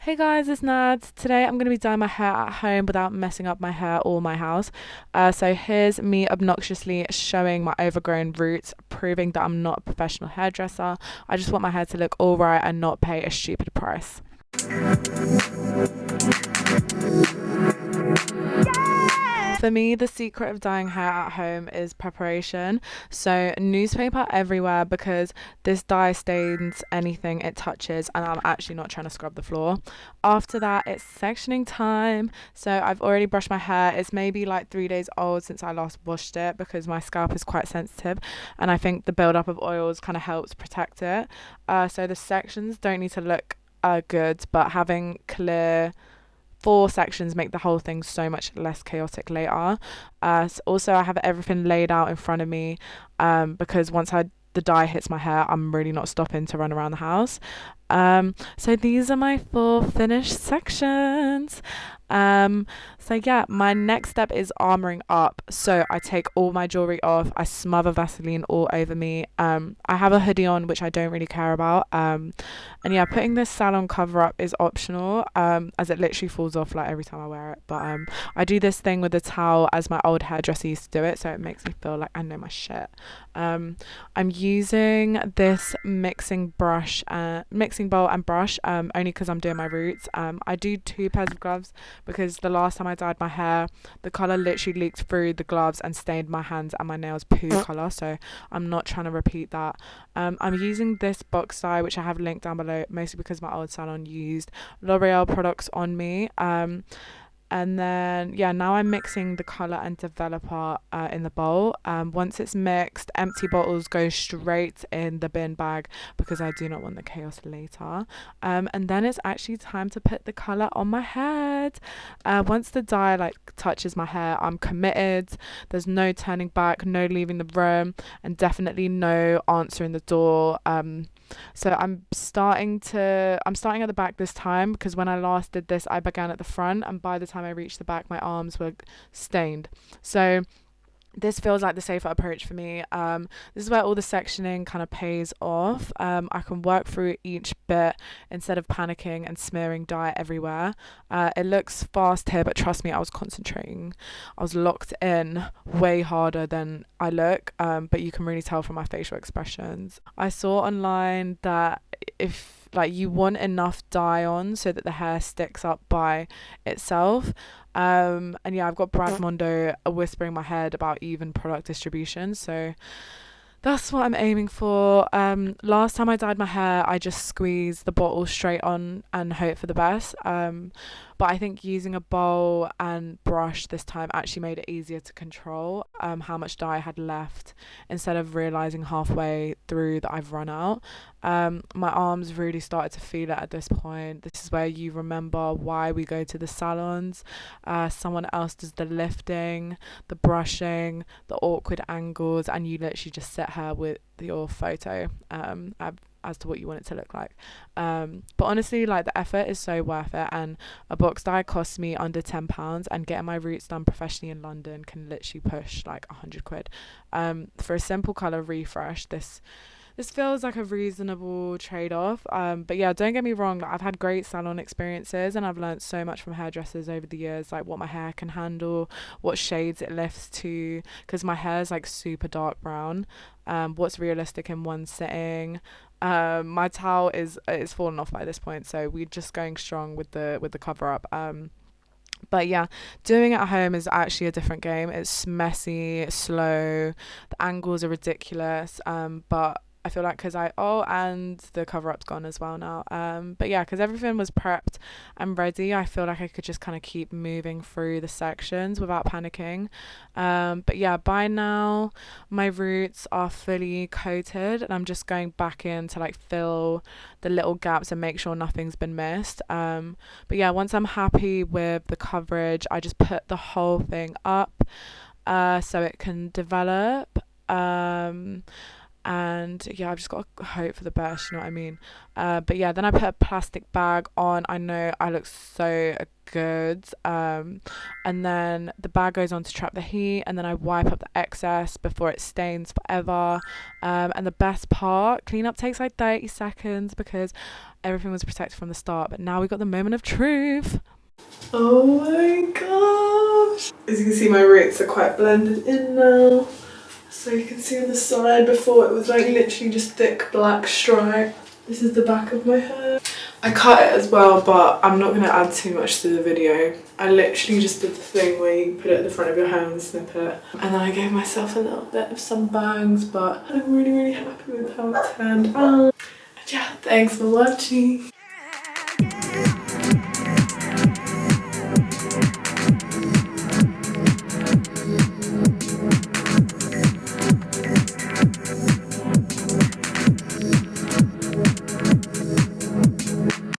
Hey guys, it's Nad. Today I'm going to be dyeing my hair at home without messing up my hair or my house. So here's me obnoxiously showing my overgrown roots, proving that I'm not a professional hairdresser. I just want my hair to look alright and not pay a stupid price. For me, the secret of dyeing hair at home is preparation. So, newspaper everywhere because this dye stains anything it touches, and I'm actually not trying to scrub the floor. After that, it's sectioning time. So, I've already brushed my hair. It's maybe like 3 days old since I last washed it because my scalp is quite sensitive, and I think the buildup of oils kind of helps protect it. So, the sections don't need to look good, but having clear four sections make the whole thing so much less chaotic later. Also, I have everything laid out in front of me because once the dye hits my hair, I'm really not stopping to run around the house. So these are my four finished sections. Um, so yeah, my next step is armoring up. So I take all my jewelry off. I smother Vaseline all over me. I have a hoodie on, which I don't really care about. And yeah, putting this Salon cover up is optional. As it literally falls off like every time I wear it. But I do this thing with a towel as my old hairdresser used to do it, so it makes me feel like I know my shit. I'm using this mixing bowl and brush only because I'm doing my roots. I do two pairs of gloves because the last time I dyed my hair, the color literally leaked through the gloves and stained my hands and my nails poo color. So I'm not trying to repeat that. I'm using this box dye, which I have linked down below, mostly because my old salon used L'Oreal products on me. And then yeah, now I'm mixing the color and developer in the bowl. Once it's mixed, empty bottles go straight in the bin bag because I do not want the chaos later. And then it's actually time to put the color on my head. Once the dye like touches my hair, I'm committed. There's no turning back, no leaving the room, and definitely no answering the door. So I'm starting at the back this time because when I last did this, I began at the front, and by the time I reached the back, my arms were stained. So this feels like the safer approach for me. This is where all the sectioning kind of pays off. I can work through each bit instead of panicking and smearing dye everywhere. It looks fast here, but trust me, I was concentrating. I was locked in way harder than I look, but you can really tell from my facial expressions. I saw online that if like you want enough dye on so that the hair sticks up by itself, and yeah, I've got Brad Mondo whispering in my head about even product distribution. So that's what I'm aiming for. Last time I dyed my hair, I just squeezed the bottle straight on and hope for the best. But I think using a bowl and brush this time actually made it easier to control how much dye I had left instead of realizing halfway through that I've run out. My arms really started to feel it at this point. This is where you remember why we go to the salons. Someone else does the lifting, the brushing, the awkward angles, and you literally just sit here with your photo as to what you want it to look like. But honestly, like the effort is so worth it, and a box dye costs me under £10, and getting my roots done professionally in London can literally push like 100 quid. For a simple color refresh, this feels like a reasonable trade-off. But yeah, don't get me wrong, like, I've had great salon experiences and I've learned so much from hairdressers over the years, like what my hair can handle, what shades it lifts to, because my hair is like super dark brown. What's realistic in one sitting. My towel is fallen off by this point, so we're just going strong with the cover up. But yeah, doing it at home is actually a different game. It's messy, slow, the angles are ridiculous. But I feel like and the cover up's gone as well now. But yeah, because everything was prepped and ready, I feel like I could just kind of keep moving through the sections without panicking. But yeah, by now my roots are fully coated, and I'm just going back in to like fill the little gaps and make sure nothing's been missed. But yeah, once I'm happy with the coverage, I just put the whole thing up so it can develop. and yeah, I've just got to hope for the best, you know what I mean? But yeah, then I put a plastic bag on. I know I look so good. And then the bag goes on to trap the heat, and then I wipe up the excess before it stains forever. And the best part, cleanup takes like 30 seconds because everything was protected from the start, but now we got the moment of truth. Oh my gosh. As you can see, my roots are quite blended in now. So you can see on the side, before it was like literally just thick black stripe. This is the back of my hair. I cut it as well, but I'm not going to add too much to the video. I literally just did the thing where you put it at the front of your hair and snip it. And then I gave myself a little bit of some bangs, but I'm really, really happy with how it turned out. And yeah, thanks for watching.